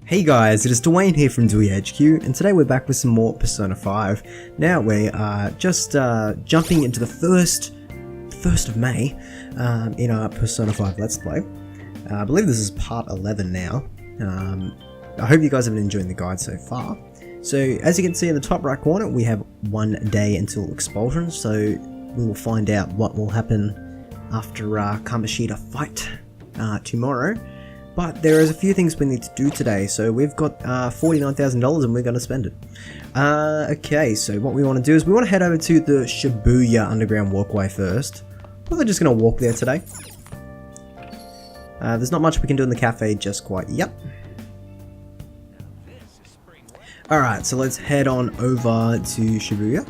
Hey guys, it is Dwayne here from DewyHQ, and today we're back with some more Persona 5. Now we are just jumping into the 1st of May in our Persona 5 Let's Play. I believe this is part 11 now. I hope you guys have been enjoying the guide so far. So as you can see in the top right corner, we have 1 day until expulsion, so we will find out what will happen after Kamoshida fight tomorrow. But there is a few things we need to do today, so we've got $49,000 and we're going to spend it. Okay, so what we want to do is we want to head over to the Shibuya underground walkway first. Probably just going to walk there today. There's not much we can do in the cafe just quite yet. Alright, so let's head on over to Shibuya.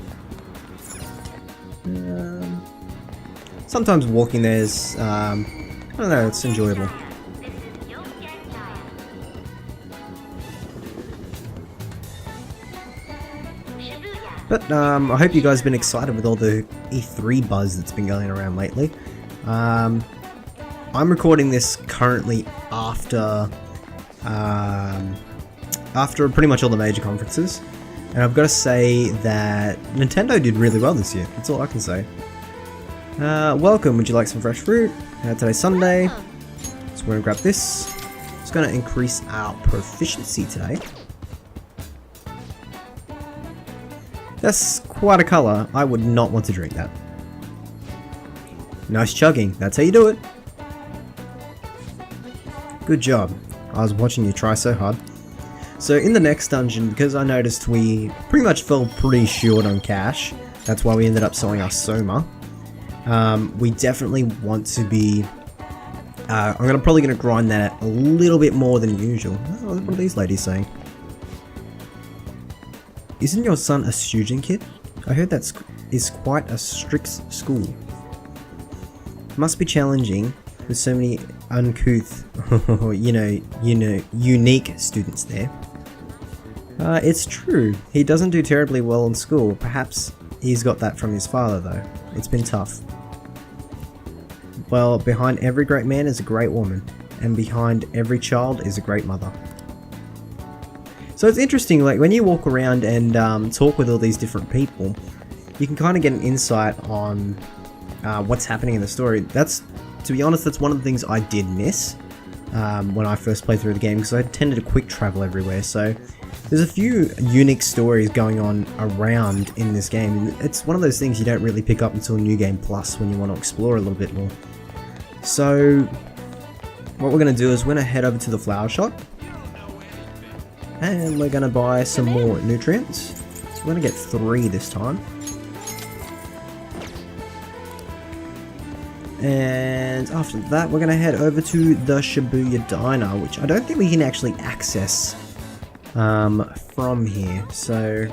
Sometimes walking there's, I don't know, it's enjoyable. But I hope you guys have been excited with all the E3 buzz that's been going around lately. I'm recording this currently after pretty much all the major conferences, and I've got to say that Nintendo did really well this year. That's all I can say. Welcome. Would you like some fresh fruit? Today's Sunday, so we're gonna grab this. It's gonna increase our proficiency today. That's quite a colour. I would not want to drink that. Nice chugging. That's how you do it. Good job. I was watching you try so hard. So in the next dungeon, because I noticed we pretty much fell pretty short on cash, that's why we ended up selling our Soma. We definitely want to be... I'm probably going to grind that a little bit more than usual. Oh, what are these ladies saying? Isn't your son a student kid? I heard that is quite a strict school. Must be challenging with so many uncouth, unique students there. It's true. He doesn't do terribly well in school. Perhaps he's got that from his father though. It's been tough. Well, behind every great man is a great woman, and behind every child is a great mother. So it's interesting, like when you walk around and talk with all these different people, you can kind of get an insight on what's happening in the story. To be honest, that's one of the things I did miss when I first played through the game, because I tended to quick travel everywhere. So there's a few unique stories going on around in this game, and it's one of those things you don't really pick up until New Game Plus when you want to explore a little bit more. So what we're going to do is we're going to head over to the flower shop. And we're going to buy some more nutrients. So we're going to get 3 this time. And after that, we're going to head over to the Shibuya Diner, which I don't think we can actually access from here. So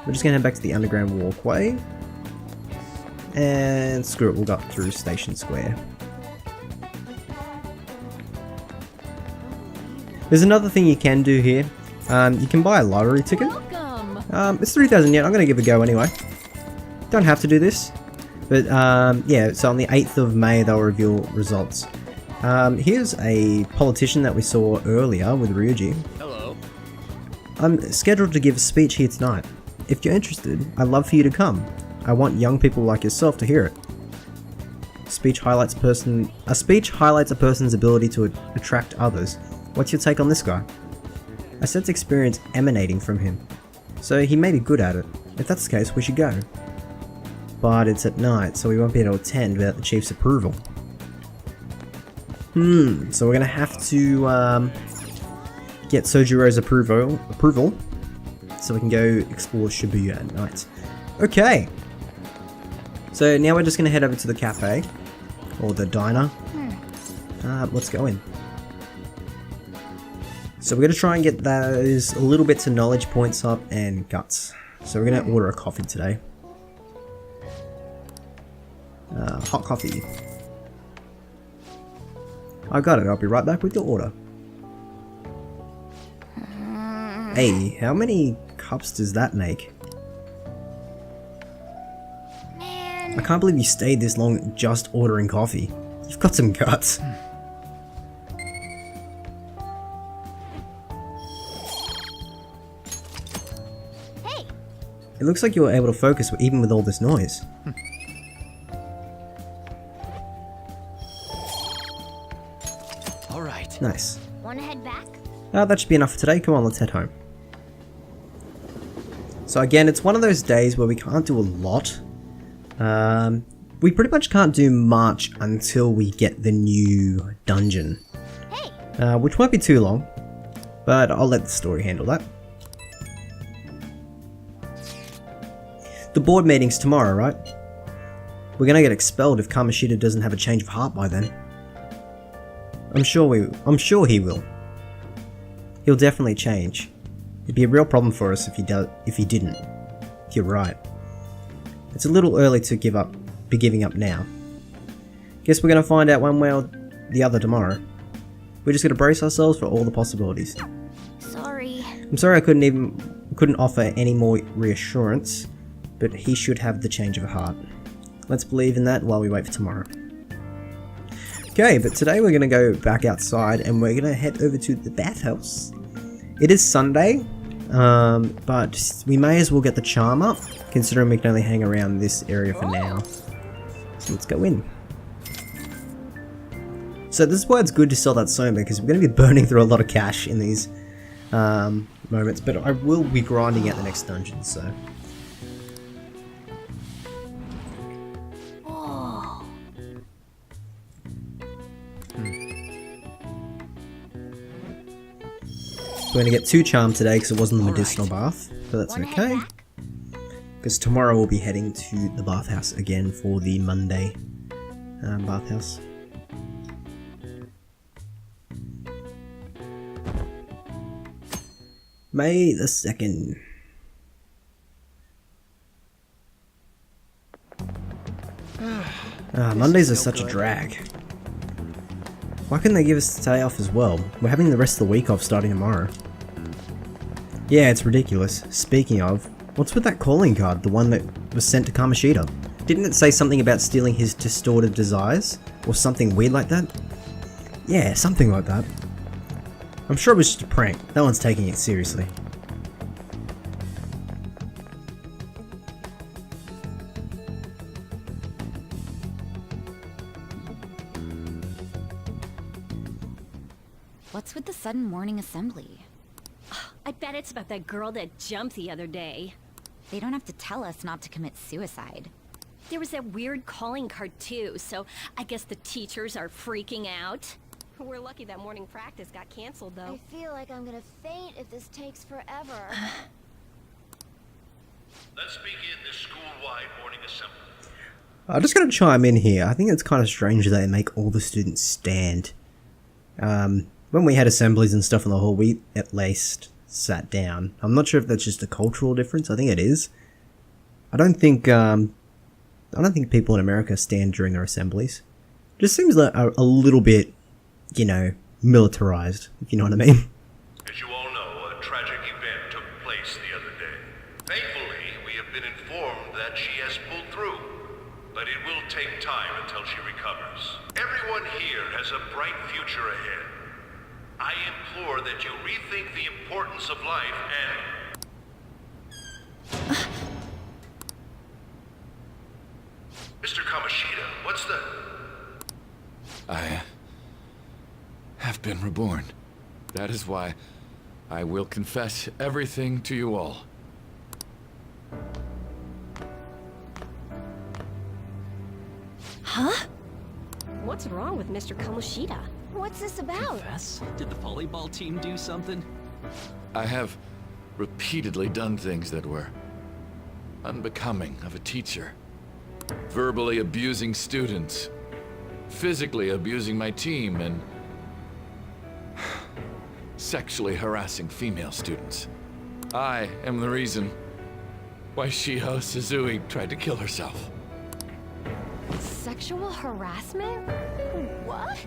we're just going to head back to the underground walkway. And screw it, we'll go up through Station Square. There's another thing you can do here. You can buy a lottery ticket. It's 3,000 yen. I'm going to give it a go anyway. Don't have to do this. But yeah, so on the 8th of May they'll reveal results. Here's a politician that we saw earlier with Ryuji. Hello. I'm scheduled to give a speech here tonight. If you're interested, I'd love for you to come. I want young people like yourself to hear it. A speech highlights a person's ability to attract others. What's your take on this guy? I sense experience emanating from him, so he may be good at it. If that's the case, we should go. But it's at night, so we won't be able to attend without the chief's approval. So we're gonna have to get Sojiro's approval, so we can go explore Shibuya at night. Okay. So now we're just gonna head over to the cafe, or the diner. Let's go in. So we're going to try and get those little bits of knowledge points up and guts. So we're going to order a coffee today. Hot coffee. I got it, I'll be right back with your order. Hey, how many cups does that make? I can't believe you stayed this long just ordering coffee. You've got some guts. It looks like you were able to focus even with all this noise. All right. Nice. Wanna head back? That should be enough for today. Come on, let's head home. So again, it's one of those days where we can't do a lot. We pretty much can't do much until we get the new dungeon. Hey! Which won't be too long, but I'll let the story handle that. The board meeting's tomorrow, right? We're gonna get expelled if Kamoshida doesn't have a change of heart by then. I'm sure he will. He'll definitely change. It'd be a real problem for us if he didn't. You're right. It's a little early to be giving up now. Guess we're gonna find out one way or the other tomorrow. We're just gonna brace ourselves for all the possibilities. Sorry. I'm sorry I couldn't offer any more reassurance, but he should have the change of heart. Let's believe in that while we wait for tomorrow. Okay, but today we're gonna go back outside and we're gonna head over to the bathhouse. It is Sunday, but we may as well get the charm up, considering we can only hang around this area for now. So let's go in. So this is why it's good to sell that Soma, because we're going to be burning through a lot of cash in these moments, but I will be grinding out the next dungeon, so. Oh. We're going to get 2 charm today because it wasn't the medicinal bath, but that's Wanna okay. head back? Because tomorrow we'll be heading to the bathhouse again for the Monday bathhouse. May the 2nd. Mondays are such a drag. Why couldn't they give us the day off as well? We're having the rest of the week off starting tomorrow. Yeah, it's ridiculous. Speaking of, what's with that calling card, the one that was sent to Kamoshida? Didn't it say something about stealing his distorted desires? Or something weird like that? Yeah, something like that. I'm sure it was just a prank. No one's taking it seriously. What's with the sudden morning assembly? I bet it's about that girl that jumped the other day. They don't have to tell us not to commit suicide. There was that weird calling card too, so I guess the teachers are freaking out. We're lucky that morning practice got canceled though. I feel like I'm gonna faint if this takes forever. Let's begin this school-wide morning assembly. I'm just going to chime in here. I think it's kind of strange that they make all the students stand. When we had assemblies and stuff in the hall, we at least sat down. I'm not sure if that's just a cultural difference. I think it is. I don't think people in America stand during their assemblies. Just seems like a little bit, you know, militarized, if you know what I mean. As you all know, a tragic event took place the other day. Thankfully, we have been informed that she has pulled through, but it will take time until she recovers. Everyone here has a bright future ahead. I implore that you rethink the importance of life and... Mr. Kamoshida, what's the... I have been reborn. That is why I will confess everything to you all. Huh? What's wrong with Mr. Kamoshida? What's this about? Confess? Did the volleyball team do something? I have repeatedly done things that were unbecoming of a teacher. Verbally abusing students, physically abusing my team, and sexually harassing female students. I am the reason why Shiho Suzui tried to kill herself. Sexual harassment? What?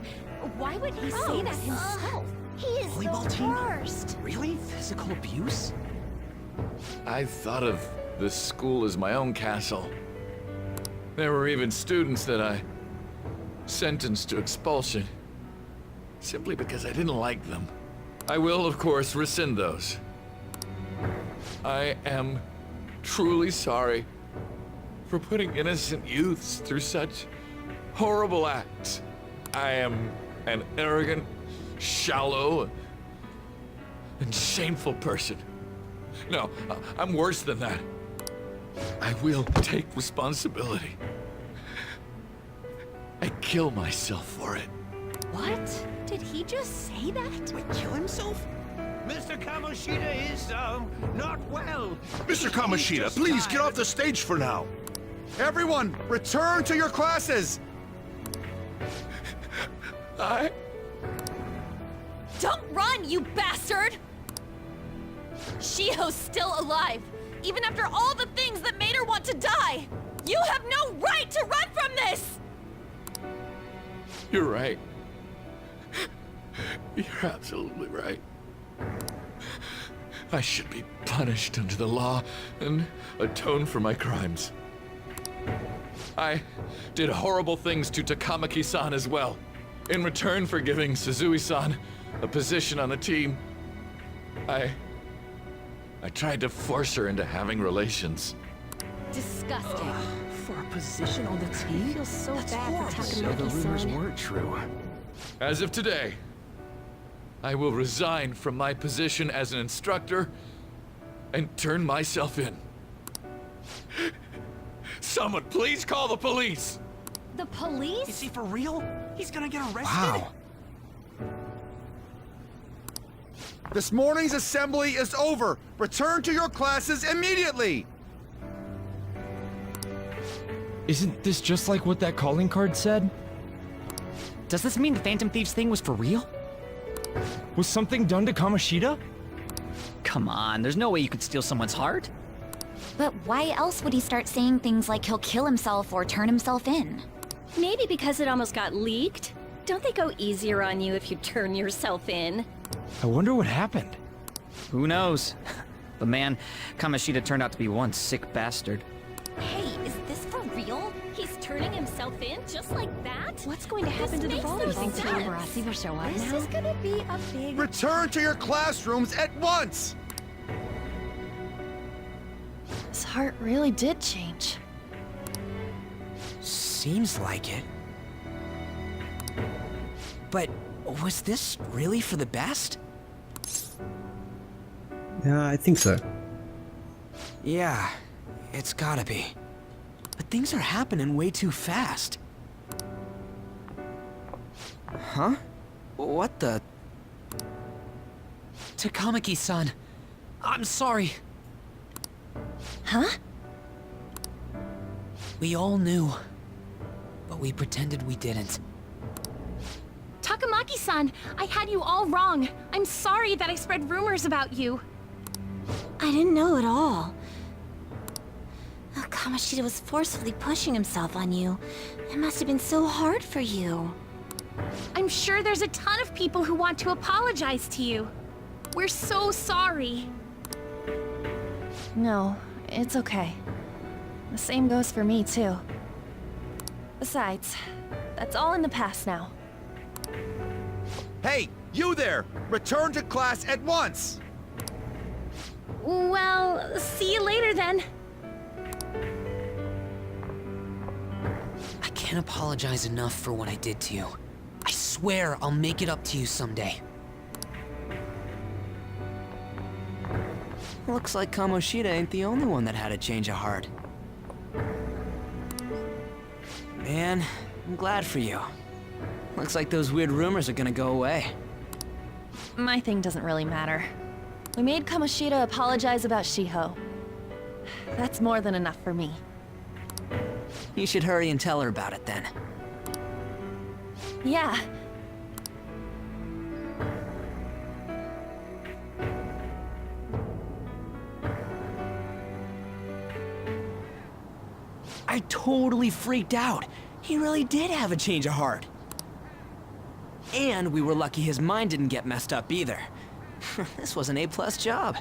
Why would he say that himself? He is Volleyball the team? worst. Really? Physical abuse? I thought of this school as my own castle. There were even students that I sentenced to expulsion, simply because I didn't like them. I will, of course, rescind those. I am truly sorry for putting innocent youths through such horrible acts. I am an arrogant, shallow, and shameful person. No, I'm worse than that. I will take responsibility. I kill myself for it. What? Did he just say that? Wait, kill himself? Mr. Kamoshida is, not well. Mr. Kamoshida, please get off the stage for now. Everyone, return to your classes! Don't run, you bastard! Shiho's still alive, even after all the things that made her want to die! You have no right to run from this! You're right. You're absolutely right. I should be punished under the law and atone for my crimes. I did horrible things to Takamaki-san as well. In return for giving Suzui-san a position on the team, I tried to force her into having relations. Disgusting. For a position on the team? I feel so bad Horrible. for So the rumors Takamaki-san. weren't true. As of today, I will resign from my position as an instructor and turn myself in. Someone please call the police! The police? Is he for real? He's gonna get arrested? Wow. This morning's assembly is over. Return to your classes immediately! Isn't this just like what that calling card said? Does this mean the Phantom Thieves thing was for real? Was something done to Kamoshida? Come on, there's no way you could steal someone's heart. But why else would he start saying things like he'll kill himself or turn himself in? Maybe because it almost got leaked. Don't they go easier on you if you turn yourself in? I wonder what happened. Who knows? But man, Kamoshida turned out to be one sick bastard. Hey, is this for real? He's turning himself in just like that? What's going to happen to the vault? You think paparazzi will show up This now? is gonna be a big... Return to your classrooms at once! His heart really did change. Seems like it. But was this really for the best? Yeah, I think so. Yeah, it's gotta be. But things are happening way too fast. Huh? What the? Takamaki-san, I'm sorry. Huh? We all knew, but we pretended we didn't. Takamaki-san, I had you all wrong. I'm sorry that I spread rumors about you. I didn't know at all. Kamoshida was forcefully pushing himself on you. It must have been so hard for you. I'm sure there's a ton of people who want to apologize to you. We're so sorry. No, it's okay. The same goes for me, too. Besides, that's all in the past now. Hey, you there! Return to class at once! Well, see you later then. I can't apologize enough for what I did to you. I swear I'll make it up to you someday. Looks like Kamoshida ain't the only one that had a change of heart. Man, I'm glad for you. Looks like those weird rumors are gonna go away. My thing doesn't really matter. We made Kamoshida apologize about Shiho. That's more than enough for me. You should hurry and tell her about it then. Yeah. I totally freaked out. He really did have a change of heart. And we were lucky his mind didn't get messed up either. This was an A+ job.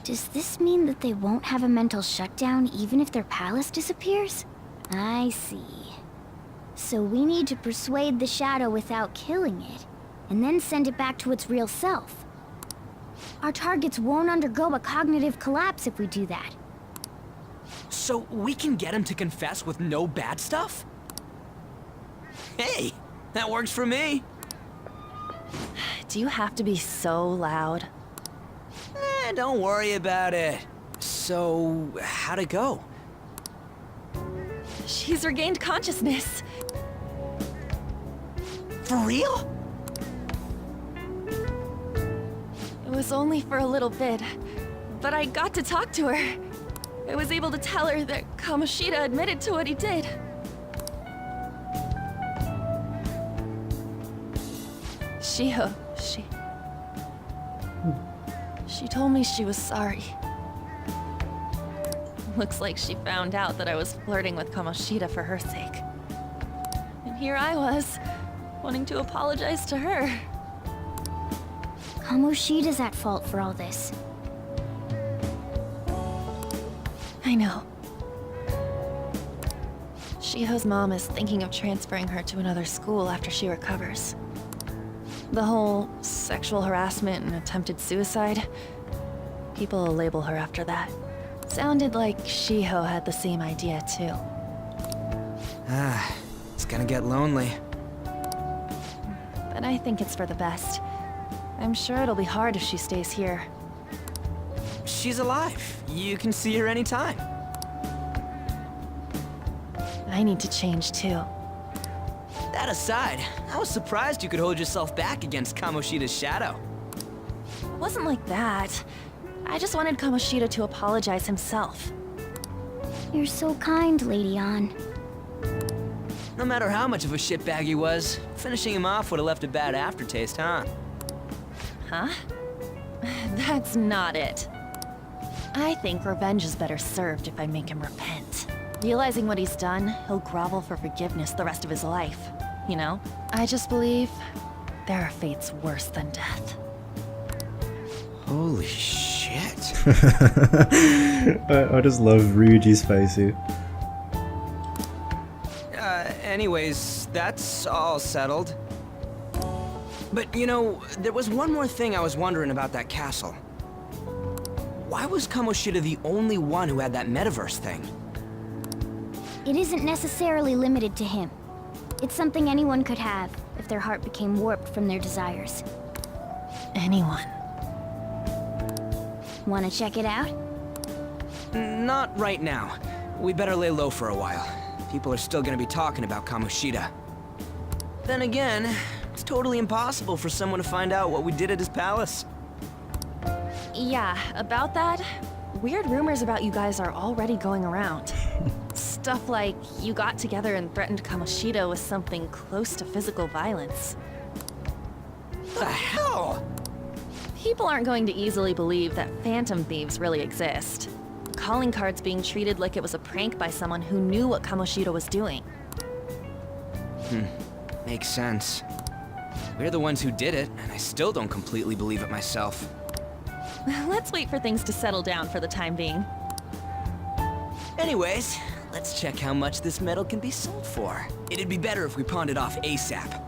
Does this mean that they won't have a mental shutdown even if their palace disappears? I see. So we need to persuade the shadow without killing it, and then send it back to its real self. Our targets won't undergo a cognitive collapse if we do that. So we can get him to confess with no bad stuff? Hey, that works for me. Do you have to be so loud? Don't worry about it. So, how'd it go? She's regained consciousness. For real? It was only for a little bit, but I got to talk to her. I was able to tell her that Kamoshida admitted to what he did. Shiho, she told me she was sorry. Looks like she found out that I was flirting with Kamoshida for her sake. And here I was, wanting to apologize to her. Kamoshida's at fault for all this. I know. Shiho's mom is thinking of transferring her to another school after she recovers. The whole sexual harassment and attempted suicide, people will label her after that. Sounded like Shiho had the same idea too. It's gonna get lonely. But I think it's for the best. I'm sure it'll be hard if she stays here. She's alive. You can see her anytime. I need to change too. That aside, I was surprised you could hold yourself back against Kamoshida's shadow. It wasn't like that. I just wanted Kamoshida to apologize himself. You're so kind, Lady Ann. No matter how much of a shitbag he was, finishing him off would have left a bad aftertaste, huh? Huh? That's not it. I think revenge is better served if I make him repent. Realizing what he's done, he'll grovel for forgiveness the rest of his life. You know? I just believe there are fates worse than death. Holy shit. I just love Ryuji's face here. Anyways, that's all settled. But you know, there was one more thing I was wondering about that castle. Why was Kamoshida the only one who had that metaverse thing? It isn't necessarily limited to him. It's something anyone could have if their heart became warped from their desires. Anyone. Wanna check it out? Not right now. We better lay low for a while. People are still gonna be talking about Kamoshida. Then again, it's totally impossible for someone to find out what we did at his palace. Yeah, about that, weird rumors about you guys are already going around. Stuff like you got together and threatened Kamoshida with something close to physical violence. The hell? People aren't going to easily believe that phantom thieves really exist. Calling cards being treated like it was a prank by someone who knew what Kamoshida was doing. Makes sense. We're the ones who did it, and I still don't completely believe it myself. Let's wait for things to settle down for the time being. Anyways, let's check how much this metal can be sold for. It'd be better if we pawned it off ASAP.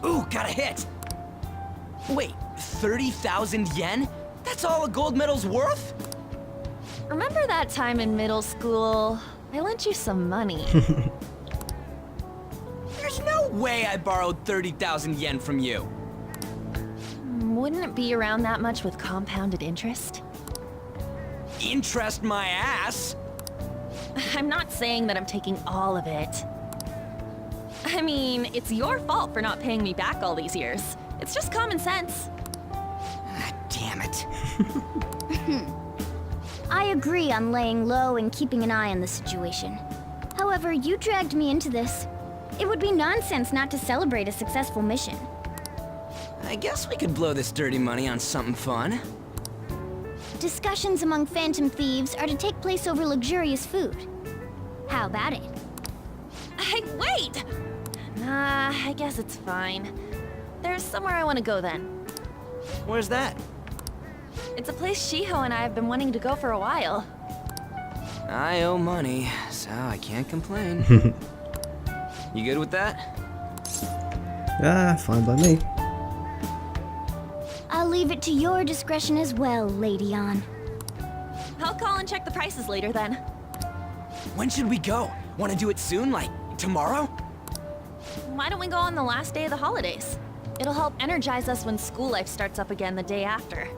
Ooh, got a hit! Wait, 30,000 yen? That's all a gold medal's worth? Remember that time in middle school? I lent you some money. There's no way I borrowed 30,000 yen from you. Wouldn't it be around that much with compounded interest? Interest my ass? I'm not saying that I'm taking all of it. I mean, it's your fault for not paying me back all these years. It's just common sense. Ah, damn it. I agree on laying low and keeping an eye on the situation. However, you dragged me into this. It would be nonsense not to celebrate a successful mission. I guess we could blow this dirty money on something fun. Discussions among phantom thieves are to take place over luxurious food. How about it? Hey, wait! Nah, I guess it's fine. There's somewhere I want to go then. Where's that? It's a place Shiho and I have been wanting to go for a while. I owe money, so I can't complain. You good with that? Fine by me. I'll leave it to your discretion as well, Lady Ann. I'll call and check the prices later then. When should we go? Want to do it soon, like tomorrow? Why don't we go on the last day of the holidays? It'll help energize us when school life starts up again the day after.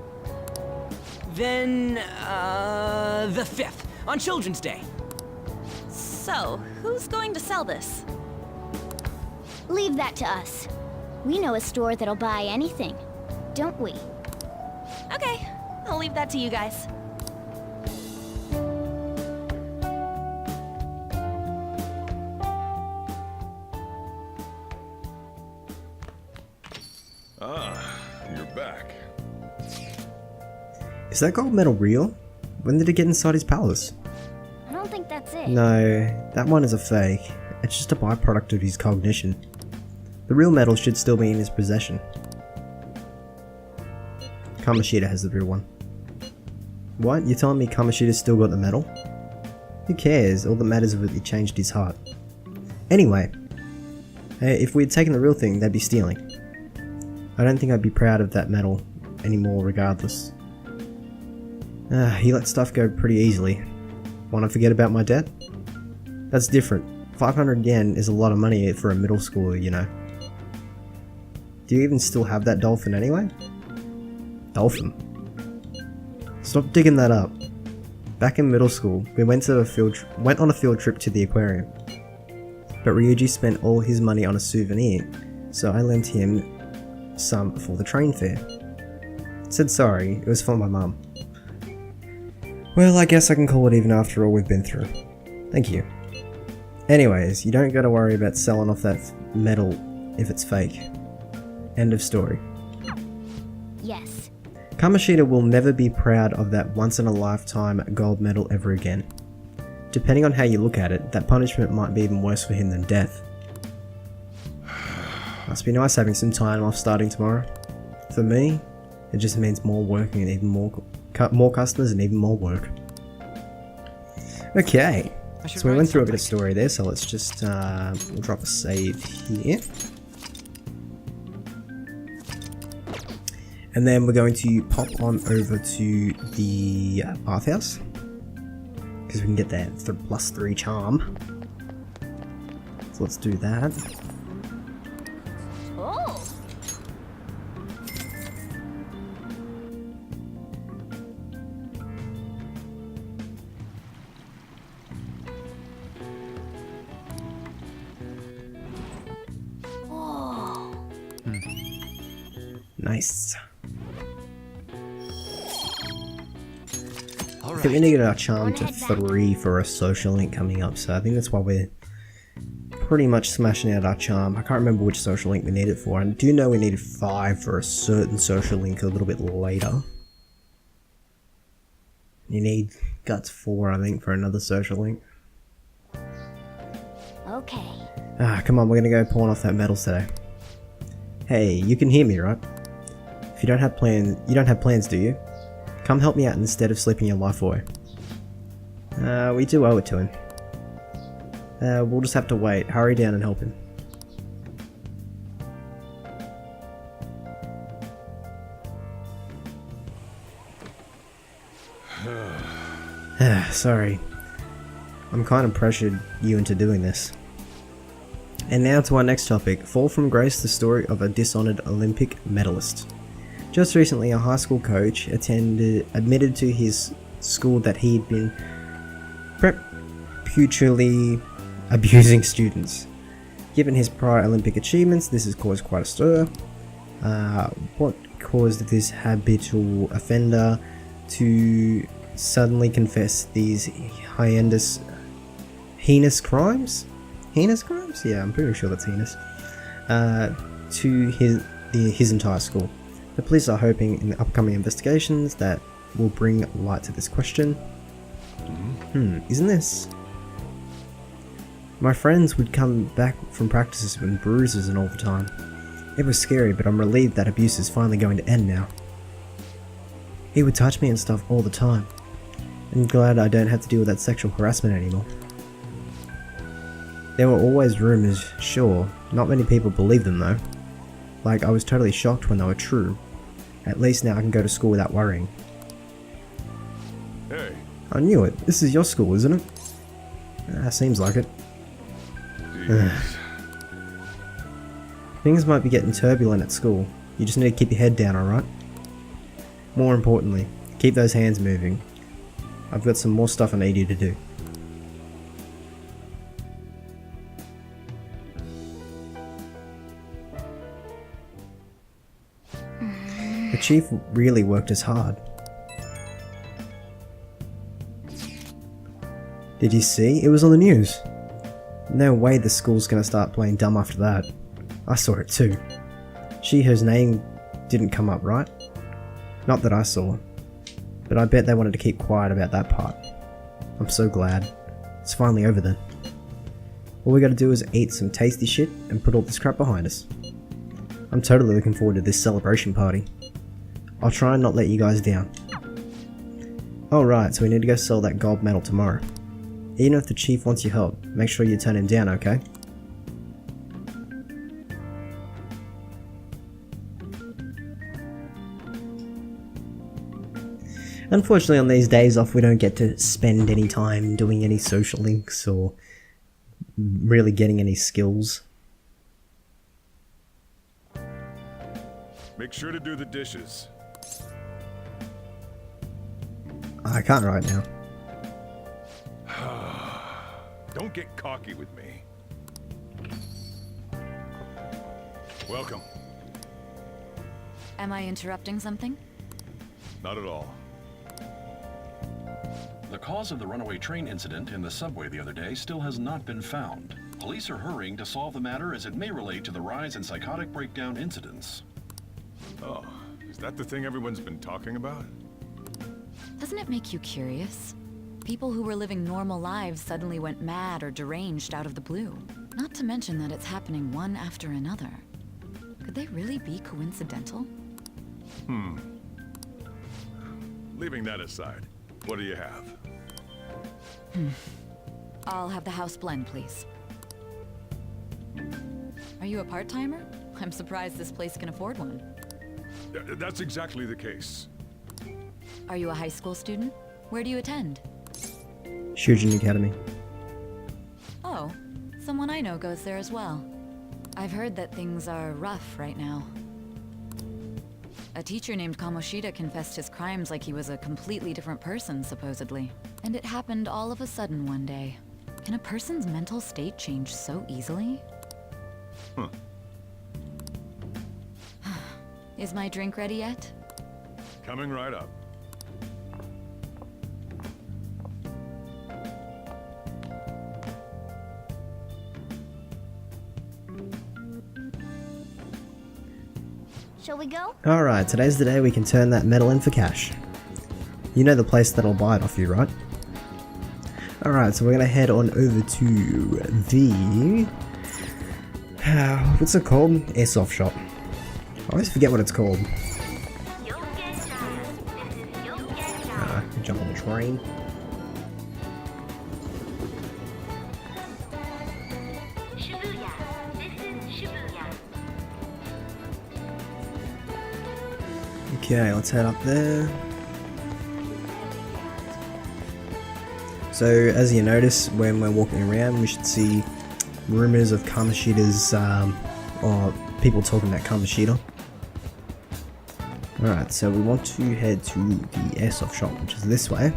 Then, the 5th, on Children's Day. So, who's going to sell this? Leave that to us. We know a store that'll buy anything, don't we? Okay, I'll leave that to you guys. Ah, you're back. Is that gold medal real? When did it get inside his palace? I don't think that's it. No, that one is a fake. It's just a byproduct of his cognition. The real medal should still be in his possession. Kamoshida has the real one. What? You're telling me Kamoshida's still got the medal? Who cares? All that matters is that he changed his heart. Anyway, if we had taken the real thing, they'd be stealing. I don't think I'd be proud of that medal anymore regardless. He let stuff go pretty easily. Wanna forget about my debt? That's different. 500 yen is a lot of money for a middle schooler, you know. Do you even still have that dolphin anyway? Dolphin? Stop digging that up. Back in middle school, we went on a field trip to the aquarium. But Ryuji spent all his money on a souvenir, so I lent him some for the train fare. Said sorry, it was for my mum. Well, I guess I can call it even after all we've been through. Thank you. Anyways, you don't gotta worry about selling off that medal if it's fake. End of story. Yes. Kamoshida will never be proud of that once-in-a-lifetime gold medal ever again. Depending on how you look at it, that punishment might be even worse for him than death. Must be nice having some time off starting tomorrow. For me, it just means more work and even more customers and even more work. Okay, so we went through a bit of story there, so let's just we'll drop a save here. And then we're going to pop on over to the bathhouse, because we can get that +3 charm. So let's do that. Oh. Nice. I think we need to get our charm to 3 for a social link coming up, so I think that's why we're pretty much smashing out our charm. I can't remember which social link we need it for. I do know we needed 5 for a certain social link a little bit later. You need guts 4, I think, for another social link. Okay. Ah, come on, we're gonna go pawn off that medals today. Hey, you can hear me, right? If you don't have plans, do you? Come help me out instead of sleeping your life away. We do owe it to him. We'll just have to wait. Hurry down and help him. Sorry. I'm kind of pressured you into doing this. And now to our next topic, Fall from Grace, the story of a dishonored Olympic medalist. Just recently, a high school coach admitted to his school that he'd been reputedly abusing students. Given his prior Olympic achievements, this has caused quite a stir. What caused this habitual offender to suddenly confess these heinous crimes? Heinous crimes? Yeah, I'm pretty sure that's heinous. To his entire school. The police are hoping in the upcoming investigations that will bring light to this question. Isn't this? My friends would come back from practices with bruises and all the time. It was scary, but I'm relieved that abuse is finally going to end now. He would touch me and stuff all the time. I'm glad I don't have to deal with that sexual harassment anymore. There were always rumors, sure. Not many people believed them though. Like, I was totally shocked when they were true. At least now I can go to school without worrying. Hey, I knew it. This is your school, isn't it? Seems like it. Things might be getting turbulent at school. You just need to keep your head down, alright? More importantly, keep those hands moving. I've got some more stuff I need you to do. The chief really worked us hard. Did you see? It was on the news. No way the school's gonna start playing dumb after that. I saw it too. Shiho's name didn't come up, right? Not that I saw. But I bet they wanted to keep quiet about that part. I'm so glad. It's finally over then. All we gotta do is eat some tasty shit and put all this crap behind us. I'm totally looking forward to this celebration party. I'll try and not let you guys down. Alright, so we need to go sell that gold medal tomorrow. Even if the chief wants your help, make sure you turn him down, okay? Unfortunately, on these days off, we don't get to spend any time doing any social links or really getting any skills. Make sure to do the dishes. I can't right now. Don't get cocky with me. Welcome. Am I interrupting something? Not at all. The cause of the runaway train incident in the subway the other day still has not been found. Police are hurrying to solve the matter as it may relate to the rise in psychotic breakdown incidents. Oh, is that the thing everyone's been talking about? Doesn't it make you curious? People who were living normal lives suddenly went mad or deranged out of the blue. Not to mention that it's happening one after another. Could they really be coincidental? Leaving that aside, what do you have? I'll have the house blend, please. Are you a part-timer? I'm surprised this place can afford one. That's exactly the case. Are you a high school student? Where do you attend? Shujin Academy. Oh, someone I know goes there as well. I've heard that things are rough right now. A teacher named Kamoshida confessed his crimes like he was a completely different person, supposedly. And it happened all of a sudden one day. Can a person's mental state change so easily? Is my drink ready yet? Coming right up. Shall we go? Alright, today's the day we can turn that medal in for cash. You know the place that'll buy it off you, right? Alright, so we're gonna head on over to the... what's it called? Airsoft shop. I always forget what it's called. Jump on the train. Shibuya. This is Shibuya. Okay, let's head up there. So, as you notice, when we're walking around, we should see rumors of Kamoshida's, or people talking about Kamoshida. Alright, so we want to head to the airsoft shop, which is this way.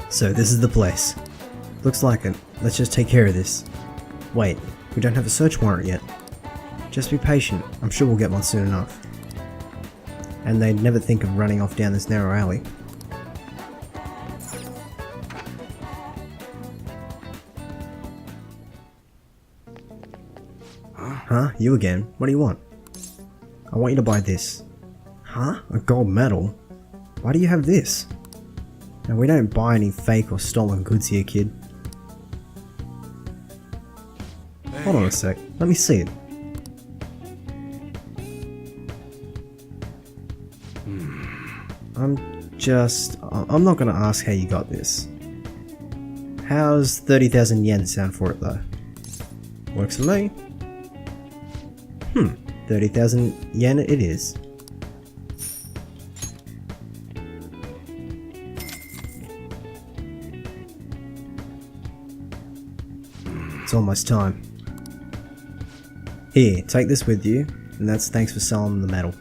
So, this is the place. Looks like it. Let's just take care of this. Wait, we don't have a search warrant yet. Just be patient, I'm sure we'll get one soon enough. And they'd never think of running off down this narrow alley. Huh? You again? What do you want? I want you to buy this. Huh? A gold medal? Why do you have this? Now we don't buy any fake or stolen goods here, kid. Hold on a sec, let me see it. I'm not gonna ask how you got this. How's 30,000 yen sound for it though? Works for me. 30,000 yen it is. almost time. Here, take this with you, and that's thanks for selling the metal.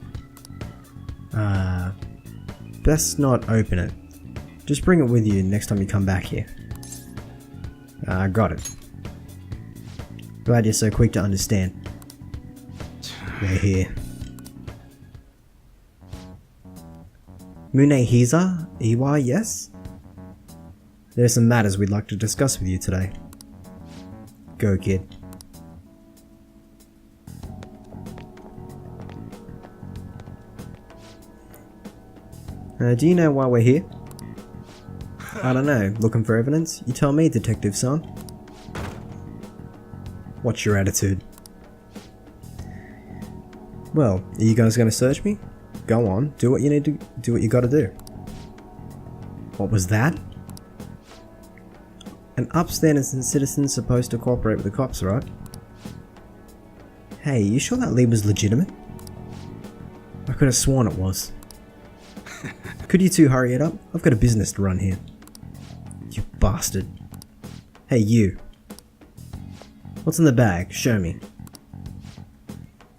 Best not open it. Just bring it with you next time you come back here. Got it. Glad you're so quick to understand. We're here. Munehisa? Iwa, yes? There are some matters we'd like to discuss with you today. Go, kid. Do you know why we're here? I don't know. Looking for evidence? You tell me, Detective Son. What's your attitude? Well, are you guys gonna search me? Go on, do what you need to do what you gotta do. What was that? An upstanding citizen's supposed to cooperate with the cops, right? Hey, you sure that lead was legitimate? I could have sworn it was. Could you two hurry it up? I've got a business to run here. You bastard. Hey, you. What's in the bag? Show me.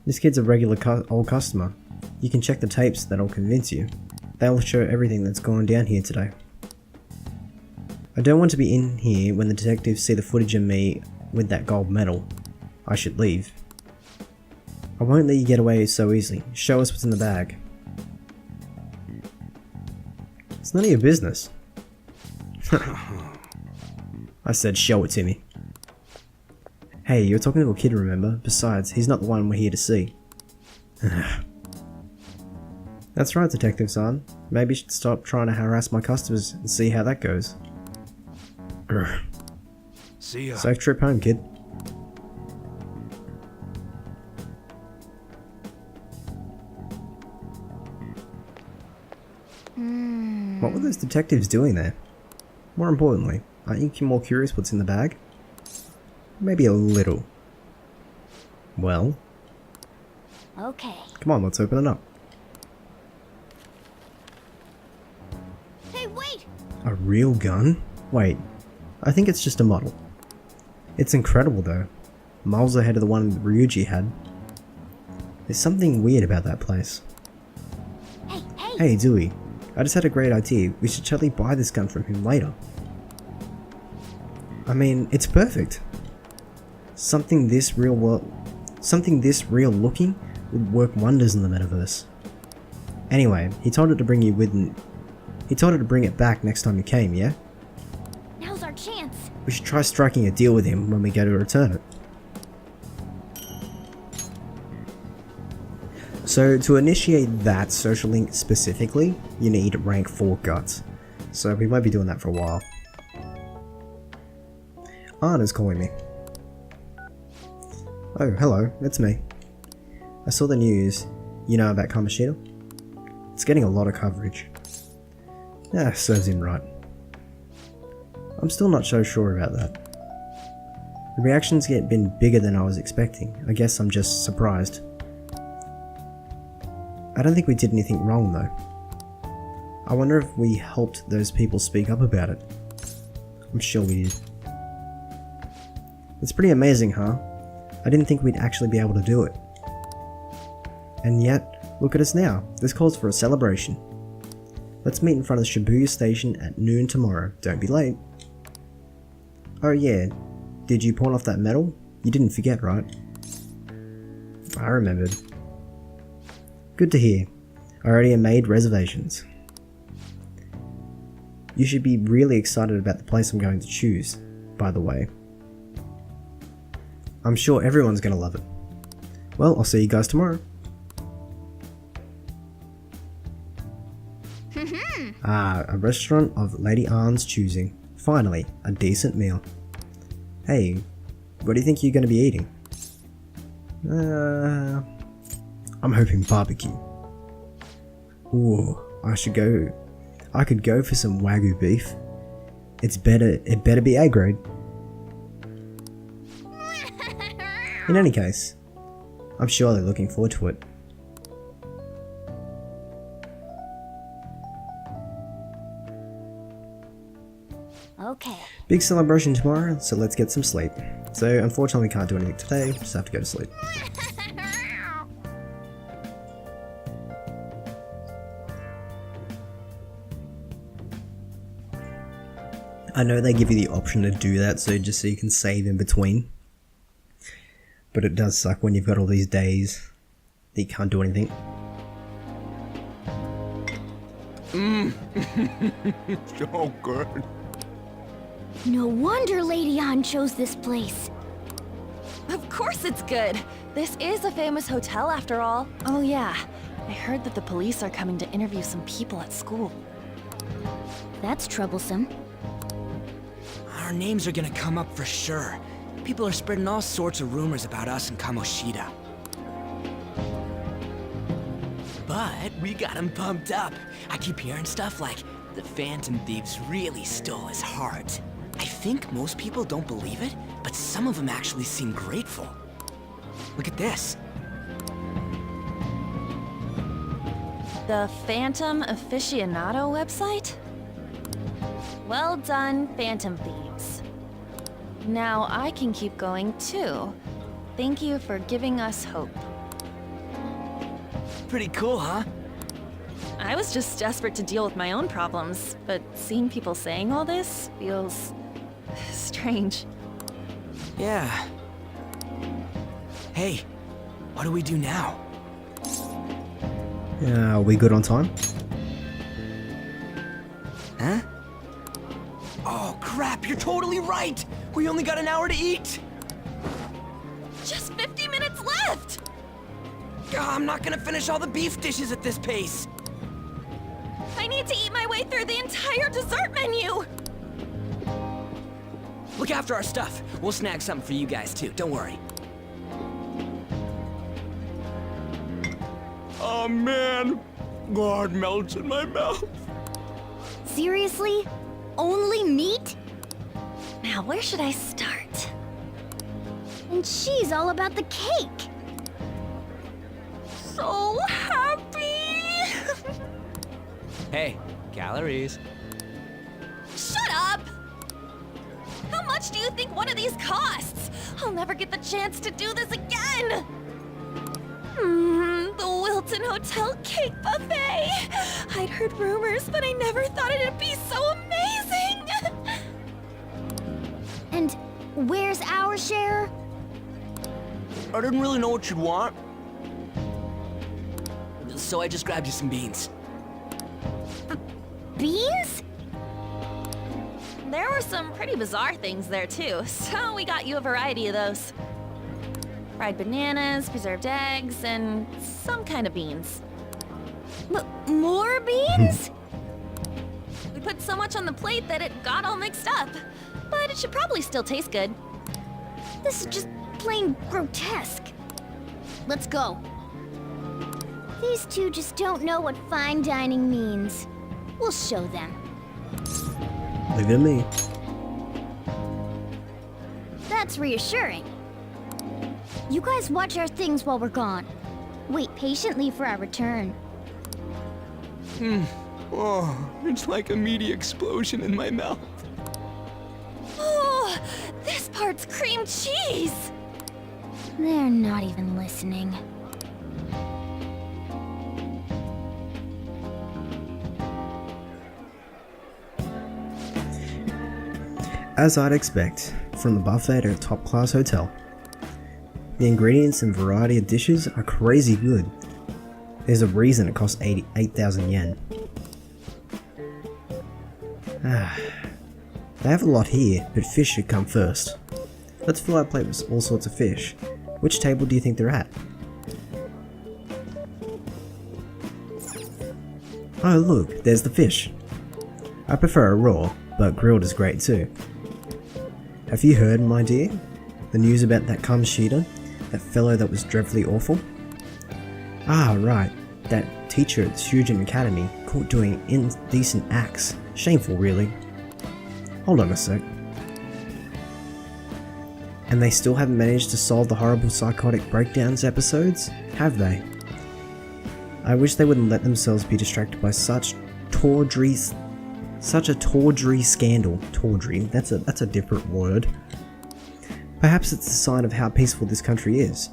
This kid's a regular old customer. You can check the tapes, that'll convince you. They'll show everything that's gone down here today. I don't want to be in here when the detectives see the footage of me with that gold medal. I should leave. I won't let you get away so easily. Show us what's in the bag. It's none of your business. I said show it to me. Hey, you're talking to a kid, remember? Besides, he's not the one we're here to see. That's right, Detective Son. Maybe you should stop trying to harass my customers and see how that goes. See ya. Safe trip home, kid. What were those detectives doing there? More importantly, aren't you more curious what's in the bag? Maybe a little. Well? Okay. Come on, let's open it up. Hey, wait! A real gun? Wait, I think it's just a model. It's incredible though. Miles ahead of the one Ryuji had. There's something weird about that place. Hey, Dewey. I just had a great idea. We should totally buy this gun from him later. I mean, it's perfect. Something this real looking would work wonders in the metaverse. Anyway, he told it to bring you with he told her to bring it back next time you came, yeah? Now's our chance. We should try striking a deal with him when we go to return it. So to initiate that social link specifically, you need rank 4 guts. So we won't be doing that for a while. Anna's calling me. Oh, hello, it's me. I saw the news. You know about Kamoshida? It's getting a lot of coverage. Yeah, serves him right. I'm still not so sure about that. The reactions get been bigger than I was expecting. I guess I'm just surprised. I don't think we did anything wrong though. I wonder if we helped those people speak up about it. I'm sure we did. It's pretty amazing, huh? I didn't think we'd actually be able to do it. And yet, look at us now. This calls for a celebration. Let's meet in front of the Shibuya station at noon tomorrow. Don't be late. Oh yeah, did you pawn off that medal? You didn't forget, right? I remembered. Good to hear. I already made reservations. You should be really excited about the place I'm going to choose, by the way. I'm sure everyone's gonna love it. Well, I'll see you guys tomorrow. A restaurant of Lady Ann's choosing. Finally, a decent meal. Hey, what do you think you're gonna be eating? I'm hoping barbecue. Ooh, I could go for some Wagyu beef. It better be A grade. In any case, I'm surely looking forward to it. Okay. Big celebration tomorrow, so let's get some sleep. So unfortunately we can't do anything today, just have to go to sleep. I know they give you the option to do that, so just so you can save in between. But it does suck when you've got all these days that you can't do anything. So good. No wonder Lady Ann chose this place. Of course it's good. This is a famous hotel after all. Oh yeah, I heard that the police are coming to interview some people at school. That's troublesome. Our names are gonna come up for sure. People are spreading all sorts of rumors about us and Kamoshida. But we got him pumped up. I keep hearing stuff like, the Phantom Thieves really stole his heart. I think most people don't believe it, but some of them actually seem grateful. Look at this. The Phantom Aficionado website? Well done, Phantom Thieves. Now I can keep going too. Thank you for giving us hope. Pretty cool, huh? I was just desperate to deal with my own problems, but seeing people saying all this feels strange. Yeah. Hey, what do we do now? Are we good on time? Huh? Oh crap, you're totally right! We only got an hour to eat! Just 50 minutes left! I'm not gonna finish all the beef dishes at this pace! I need to eat my way through the entire dessert menu! Look after our stuff. We'll snag something for you guys too, don't worry. Oh man, God melts in my mouth. Seriously? Only meat? Now, where should I start? And she's all about the cake. So happy! Hey, calories. Shut up! How much do you think one of these costs? I'll never get the chance to do this again! The Wilton Hotel Cake Buffet! I'd heard rumors, but I never thought it'd be so amazing! And where's our share? I didn't really know what you'd want, so I just grabbed you some beans. Beans? There were some pretty bizarre things there too, so we got you a variety of those. Fried bananas, preserved eggs, and some kind of beans. More beans? We put so much on the plate that it got all mixed up, but it should probably still taste good. This is just plain grotesque. Let's go. These two just don't know what fine dining means. We'll show them. Leave it to me. That's reassuring. You guys watch our things while we're gone. Wait patiently for our return. Oh, it's like a meaty explosion in my mouth. Oh, this part's cream cheese! They're not even listening. As I'd expect, from the buffet at a top-class hotel. The ingredients and variety of dishes are crazy good. There's a reason it costs 8,000 yen. They have a lot here, but fish should come first. Let's fill our plate with all sorts of fish. Which table do you think they're at? Oh look, there's the fish. I prefer a raw, but grilled is great too. Have you heard, my dear, the news about that Kamoshida? That fellow that was dreadfully awful? Ah, right. That teacher at the Shujin Academy caught doing indecent acts. Shameful, really. Hold on a sec. And they still haven't managed to solve the horrible psychotic breakdowns episodes, have they? I wish they wouldn't let themselves be distracted by such tawdry Such a tawdry scandal. Tawdry, that's a different word. Perhaps it's a sign of how peaceful this country is.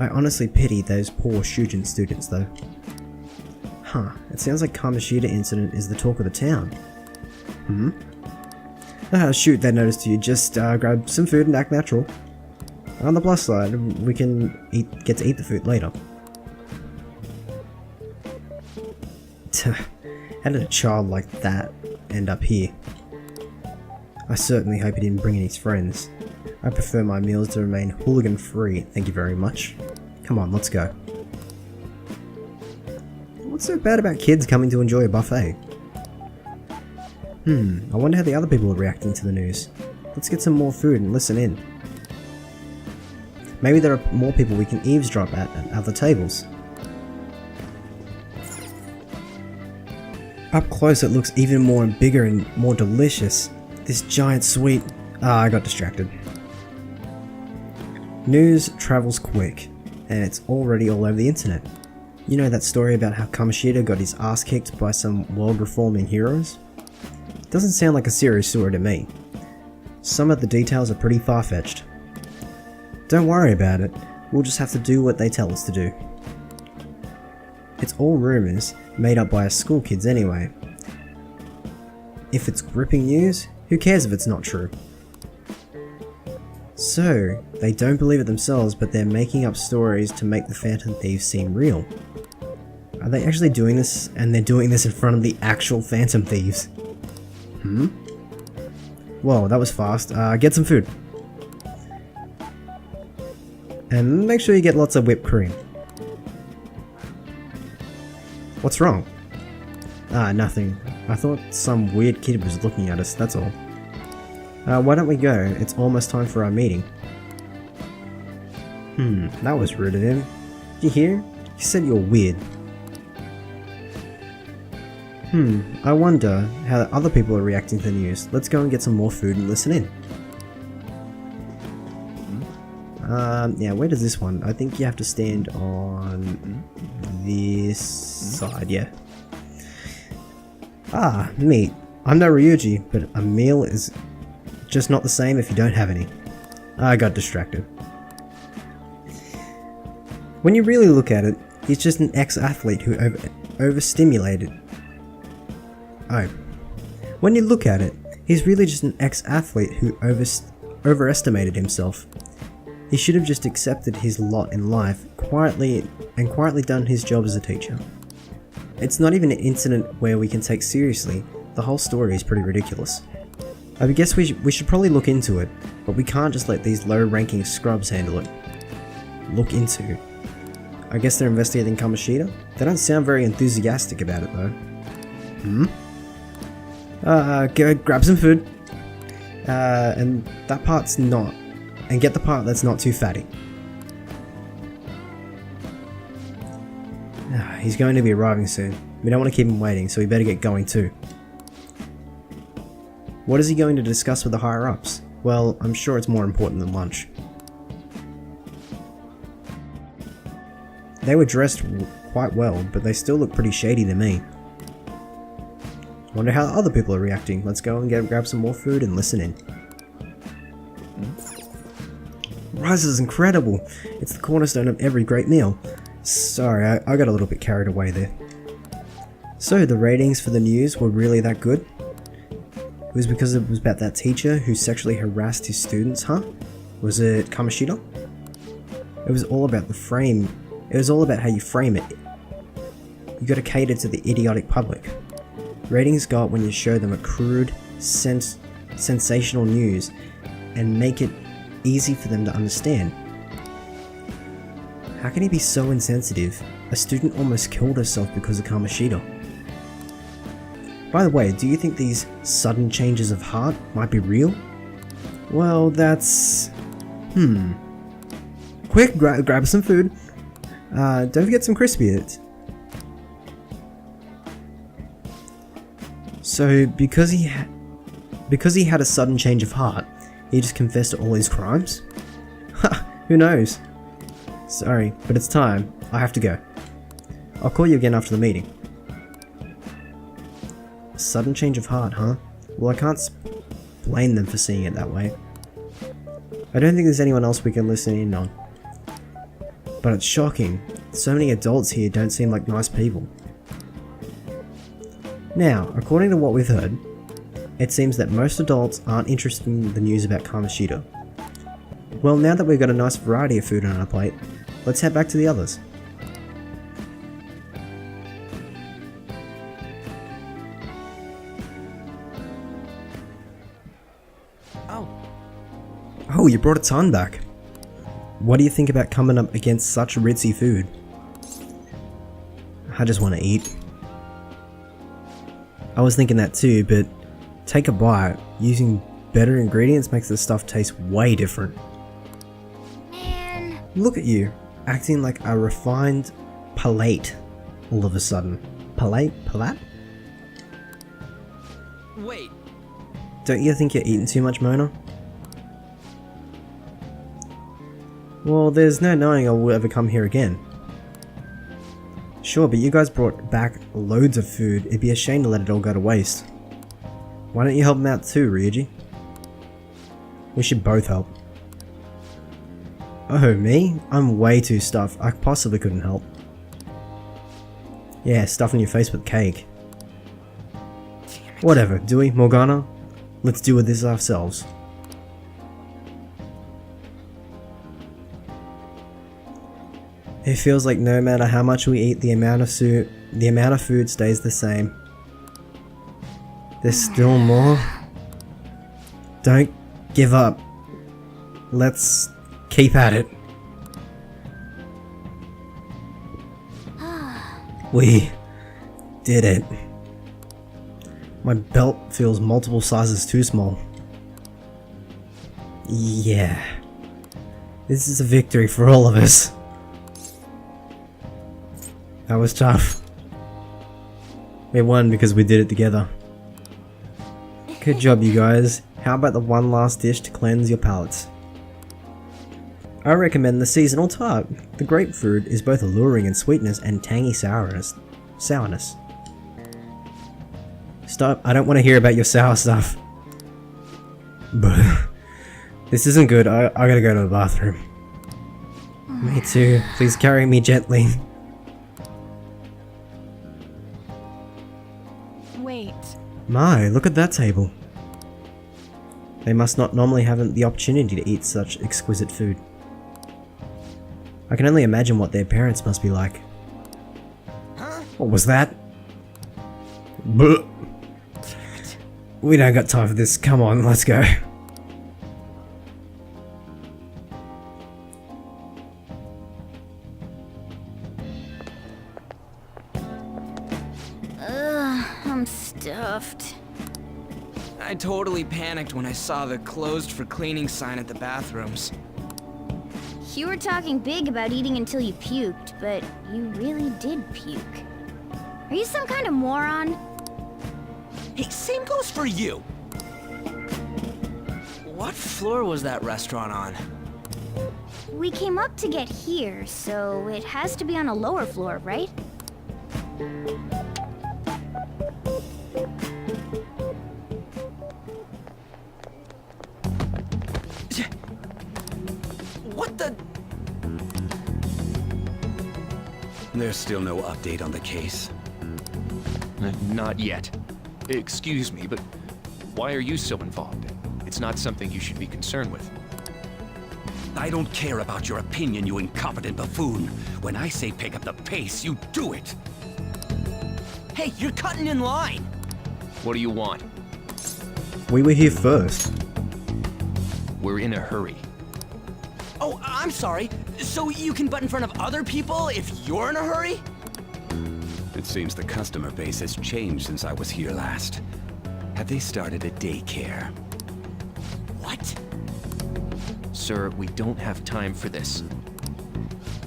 I honestly pity those poor Shujin students though. Huh, it sounds like Kamoshida incident is the talk of the town. Shoot, they noticed you. Just grab some food and act natural. On the plus side, we can get to eat the food later. How did a child like that end up here? I certainly hope he didn't bring any friends. I prefer my meals to remain hooligan-free, thank you very much. Come on, let's go. What's so bad about kids coming to enjoy a buffet? I wonder how the other people are reacting to the news. Let's get some more food and listen in. Maybe there are more people we can eavesdrop at other tables. Up close it looks even more and bigger and more delicious. This giant sweet... I got distracted. News travels quick, and it's already all over the internet. You know that story about how Kamoshida got his ass kicked by some world-reforming heroes? Doesn't sound like a serious story to me. Some of the details are pretty far-fetched. Don't worry about it, we'll just have to do what they tell us to do. It's all rumours, made up by us school kids anyway. If it's gripping news, who cares if it's not true? So, they don't believe it themselves, but they're making up stories to make the Phantom Thieves seem real. Are they actually doing this, and they're doing this in front of the actual Phantom Thieves? Whoa, that was fast. Get some food. And make sure you get lots of whipped cream. What's wrong? Nothing. I thought some weird kid was looking at us, that's all. Why don't we go? It's almost time for our meeting. That was rude of him. Did you hear? He said you're weird. I wonder how other people are reacting to the news. Let's go and get some more food and listen in. Yeah, where does this one? I think you have to stand on this side, yeah. Meat. I'm no Ryuji, but a meal is just not the same if you don't have any. I got distracted. When you really look at it, he's just an ex-athlete who overstimulated. When you look at it, he's really just an ex-athlete who overestimated himself. He should have just accepted his lot in life quietly done his job as a teacher. It's not even an incident where we can take seriously. The whole story is pretty ridiculous. I guess we should probably look into it, but we can't just let these low-ranking scrubs handle it. Look into. I guess they're investigating Kamoshida? They don't sound very enthusiastic about it though. Go grab some food. And that part's not. And get the part that's not too fatty. He's going to be arriving soon. We don't want to keep him waiting, so we better get going too. What is he going to discuss with the higher-ups? Well, I'm sure it's more important than lunch. They were dressed quite well, but they still look pretty shady to me. Wonder how other people are reacting. Let's go and grab some more food and listen in. Rice is incredible! It's the cornerstone of every great meal. Sorry, I got a little bit carried away there. So, the ratings for the news were really that good? It was because it was about that teacher who sexually harassed his students, huh? Was it Kamoshida? It was all about the frame. It was all about how you frame it. You gotta cater to the idiotic public. Ratings go up when you show them a crude, sensational news and make it easy for them to understand. How can he be so insensitive? A student almost killed herself because of Kamoshida. By the way, do you think these sudden changes of heart might be real? Well, that's... Quick, grab some food. Don't forget some crispy bits. So, because he had a sudden change of heart, he just confessed to all his crimes? Ha! Who knows? Sorry, but it's time. I have to go. I'll call you again after the meeting. Sudden change of heart, huh? Well, I can't blame them for seeing it that way. I don't think there's anyone else we can listen in on. But it's shocking. So many adults here don't seem like nice people. Now, according to what we've heard, it seems that most adults aren't interested in the news about Kamoshida. Well, now that we've got a nice variety of food on our plate, let's head back to the others. Oh, you brought a ton back. What do you think about coming up against such ritzy food? I just want to eat. I was thinking that too, but take a bite. Using better ingredients makes the stuff taste way different. Man. Look at you, acting like a refined palate all of a sudden. Palate? Wait. Don't you think you're eating too much, Mona? Well, there's no knowing I will ever come here again. Sure, but you guys brought back loads of food. It'd be a shame to let it all go to waste. Why don't you help him out too, Ryuji? We should both help. Oh, me? I'm way too stuffed. I possibly couldn't help. Yeah, stuffing your face with cake. Whatever, Dewey, Morgana, let's deal with this ourselves. It feels like no matter how much we eat, the amount of food stays the same. There's still more. Don't give up. Let's keep at it. We did it. My belt feels multiple sizes too small. Yeah. This is a victory for all of us. That was tough. We won because we did it together. Good job, you guys. How about the one last dish to cleanse your palates? I recommend the seasonal tart. The grapefruit is both alluring in sweetness and tangy sourness. Stop, I don't want to hear about your sour stuff. But this isn't good, I gotta go to the bathroom. Me too, please carry me gently. Wait. My, look at that table. They must not normally have the opportunity to eat such exquisite food. I can only imagine what their parents must be like. What was that? Blech. We don't got time for this, come on, let's go. I'm stuffed. I totally panicked when I saw the closed for cleaning sign at the bathrooms. You were talking big about eating until you puked, but you really did puke. Are you some kind of moron? Hey, same goes for you! What floor was that restaurant on? We came up to get here, so it has to be on a lower floor, right? What the? There's still no update on the case. Not yet. Excuse me, but why are you so involved? It's not something you should be concerned with. I don't care about your opinion, you incompetent buffoon. When I say pick up the pace, you do it. Hey, you're cutting in line! What do you want? We were here first. We're in a hurry. Oh, I'm sorry. So you can butt in front of other people if you're in a hurry? It seems the customer base has changed since I was here last. Have they started a daycare? What? Sir, we don't have time for this.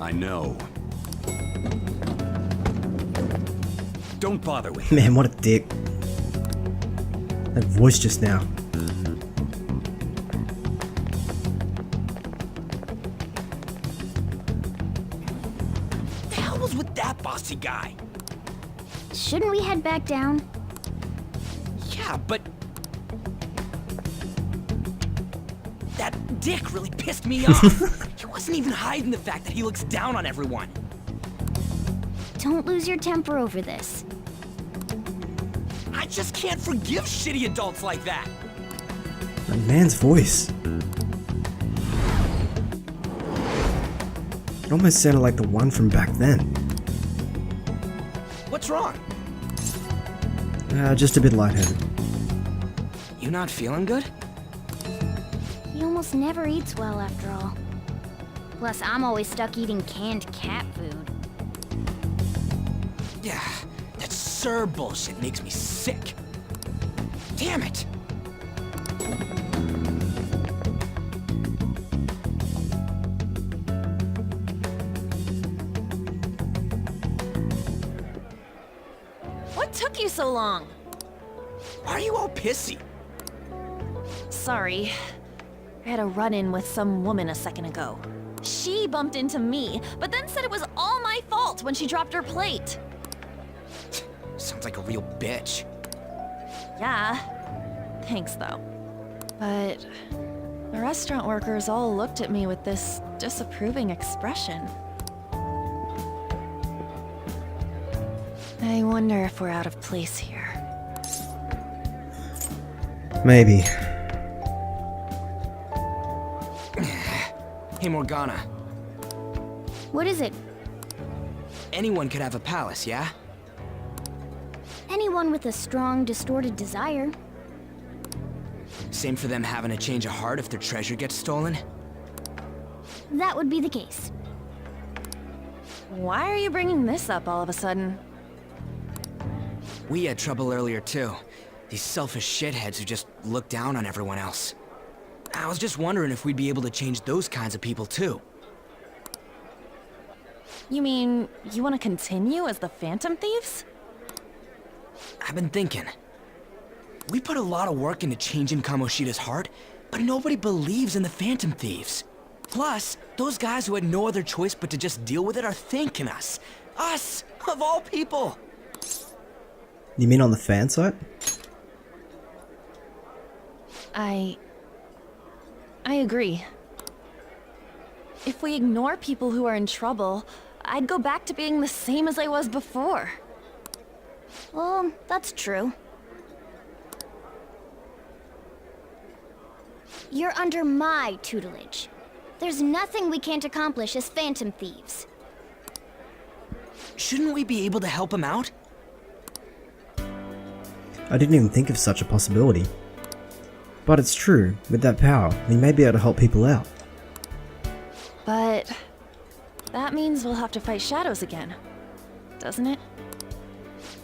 I know. Don't bother with Man, what a dick. That voice just now. The hell was with that bossy guy? Shouldn't we head back down? Yeah, but... that dick really pissed me off. He wasn't even hiding the fact that he looks down on everyone. Don't lose your temper over this. I just can't forgive shitty adults like that. That man's voice. It almost sounded like the one from back then. What's wrong? Just a bit lightheaded. You not feeling good? He almost never eats well after all. Plus, I'm always stuck eating canned cat food. Yeah, that sir bullshit makes me sick. Damn it! What took you so long? Why are you all pissy? Sorry. I had a run-in with some woman a second ago. She bumped into me, but then said it was all my fault when she dropped her plate. Sounds like a real bitch. Yeah. Thanks, though. But the restaurant workers all looked at me with this disapproving expression. I wonder if we're out of place here. Maybe. Hey, Morgana. What is it? Anyone could have a palace, yeah? Anyone with a strong, distorted desire. Same for them having a change of heart if their treasure gets stolen? That would be the case. Why are you bringing this up all of a sudden? We had trouble earlier, too. These selfish shitheads who just look down on everyone else. I was just wondering if we'd be able to change those kinds of people, too. You mean, you want to continue as the Phantom Thieves? I've been thinking. We put a lot of work into changing Kamoshida's heart, but nobody believes in the Phantom Thieves. Plus, those guys who had no other choice but to just deal with it are thanking us. Us, of all people! You mean on the fan site? I agree. If we ignore people who are in trouble, I'd go back to being the same as I was before. Well, that's true. You're under my tutelage. There's nothing we can't accomplish as Phantom Thieves. Shouldn't we be able to help him out? I didn't even think of such a possibility. But it's true, with that power, we may be able to help people out. But that means we'll have to fight shadows again, doesn't it?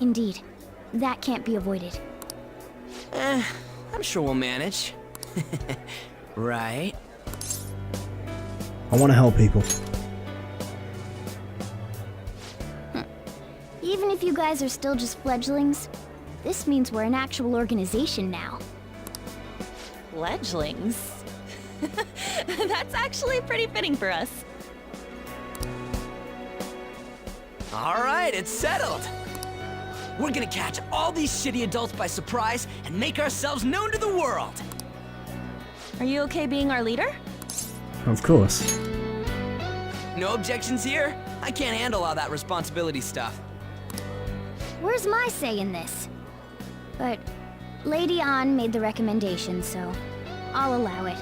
Indeed. That can't be avoided. I'm sure we'll manage. Right? I want to help people. Even if you guys are still just fledglings, this means we're an actual organization now. Fledglings? That's actually pretty fitting for us. Alright, it's settled! We're gonna catch all these shitty adults by surprise and make ourselves known to the world! Are you okay being our leader? Of course. No objections here? I can't handle all that responsibility stuff. Where's my say in this? But Lady An made the recommendation, so I'll allow it.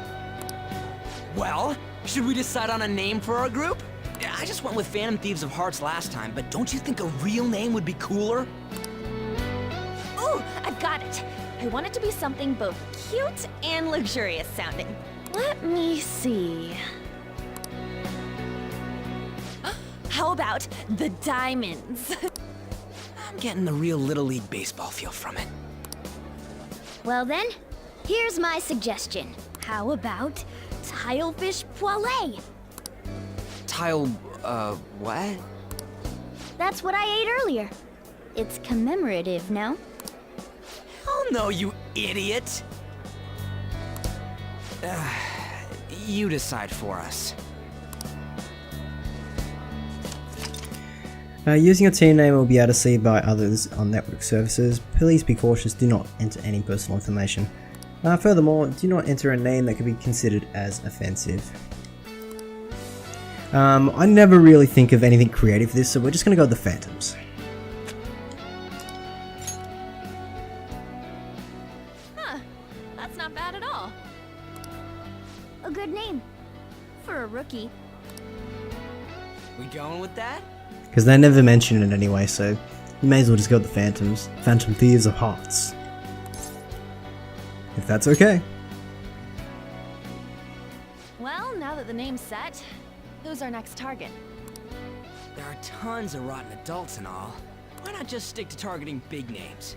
Well, should we decide on a name for our group? I just went with Phantom Thieves of Hearts last time, but don't you think a real name would be cooler? Ooh, I've got it! I want it to be something both cute and luxurious sounding. Let me see. How about the Diamonds? I'm getting the real Little League Baseball feel from it. Well then, here's my suggestion. How about Tilefish Poêlée? What? That's what I ate earlier. It's commemorative, no? Oh no, you idiot! You decide for us. Using your team name will be able to see by others on network services. Please be cautious, do not enter any personal information. Furthermore, do not enter a name that could be considered as offensive. I never really think of anything creative for this, so we're just going to go with the Phantoms. Huh, that's not bad at all. A good name. For a rookie. We going with that? Because they never mention it anyway, so you may as well just go with the Phantoms. Phantom Thieves of Hearts. If that's okay. Well, now that the name's set, who's our next target? There are tons of rotten adults and all. Why not just stick to targeting big names?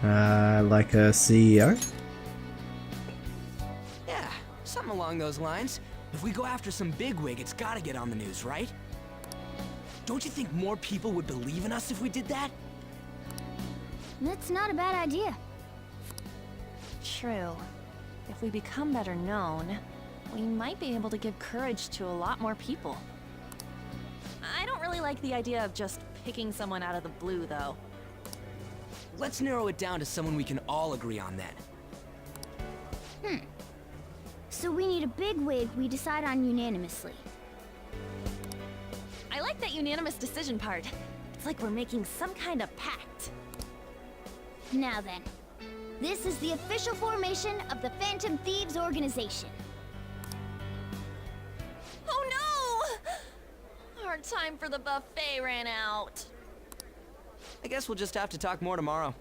Like a CEO? Yeah, something along those lines. If we go after some bigwig, it's gotta get on the news, right? Don't you think more people would believe in us if we did that? That's not a bad idea. True. If we become better known, we might be able to give courage to a lot more people. I don't really like the idea of just picking someone out of the blue, though. Let's narrow it down to someone we can all agree on then. So we need a big wig we decide on unanimously. I like that unanimous decision part. It's like we're making some kind of pact. Now then, this is the official formation of the Phantom Thieves organization. Oh no! Our time for the buffet ran out. I guess we'll just have to talk more tomorrow.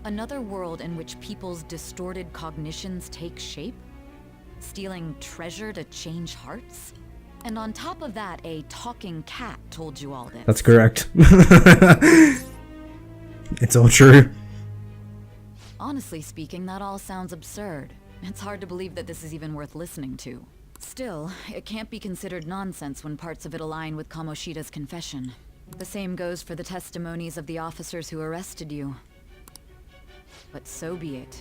Another world in which people's distorted cognitions take shape? Stealing treasure to change hearts? And on top of that, a talking cat told you all this. That's correct. It's all true. Honestly speaking, that all sounds absurd. It's hard to believe that this is even worth listening to. Still, it can't be considered nonsense when parts of it align with Kamoshida's confession. The same goes for the testimonies of the officers who arrested you. But so be it.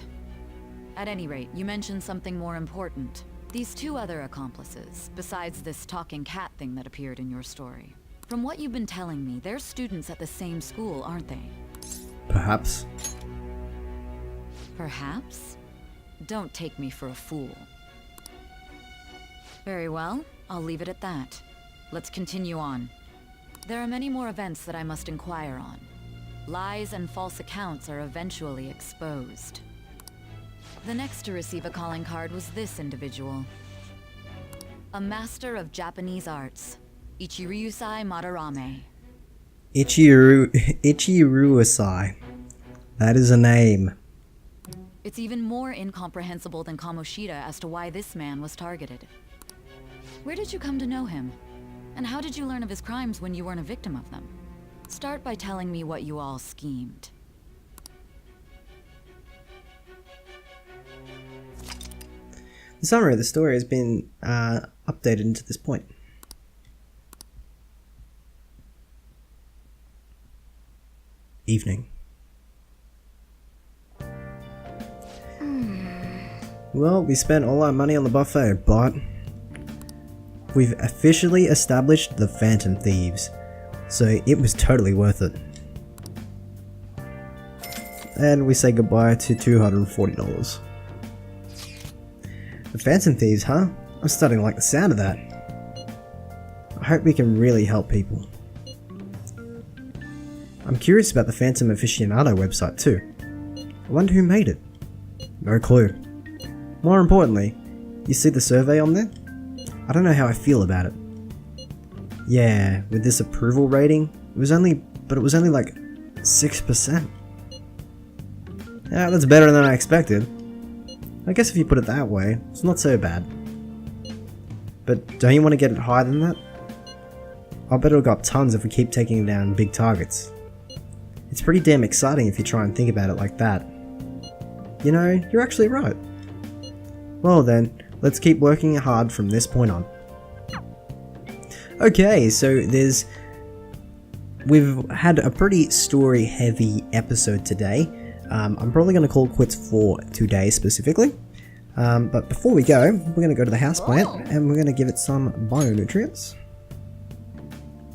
At any rate, you mentioned something more important. These two other accomplices, besides this talking cat thing that appeared in your story. From what you've been telling me, they're students at the same school, aren't they? Perhaps. Perhaps? Don't take me for a fool. Very well, I'll leave it at that. Let's continue on. There are many more events that I must inquire on. Lies and false accounts are eventually exposed. The next to receive a calling card was this individual. A master of Japanese arts, Ichiryusai Madarame. Ichiryusai. That is a name. It's even more incomprehensible than Kamoshida as to why this man was targeted. Where did you come to know him? And how did you learn of his crimes when you weren't a victim of them? Start by telling me what you all schemed. The summary of the story has been updated to this point. Evening. Well, we spent all our money on the buffet, but we've officially established the Phantom Thieves, so it was totally worth it. And we say goodbye to $240. The Phantom Thieves, huh? I'm starting to like the sound of that. I hope we can really help people. I'm curious about the Phantom Aficionado website too. I wonder who made it. No clue. More importantly, you see the survey on there? I don't know how I feel about it. Yeah, with this approval rating, it was only like 6%. Yeah, that's better than I expected. I guess if you put it that way, it's not so bad. But don't you want to get it higher than that? I'll bet it'll go up tons if we keep taking down big targets. It's pretty damn exciting if you try and think about it like that. You know, you're actually right. Well then, let's keep working hard from this point on. Okay, so we've had a pretty story-heavy episode today. I'm probably going to call quits for today specifically. But before we go, we're going to go to the houseplant and we're going to give it some bionutrients.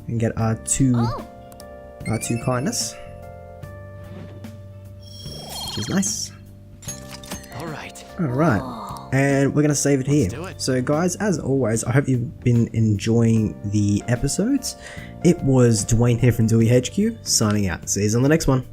And get our two kindness. Which is nice. Alright. And we're going to save it here. So guys, as always, I hope you've been enjoying the episodes. It was Dwayne here from DewyHQ, signing out. See you on the next one.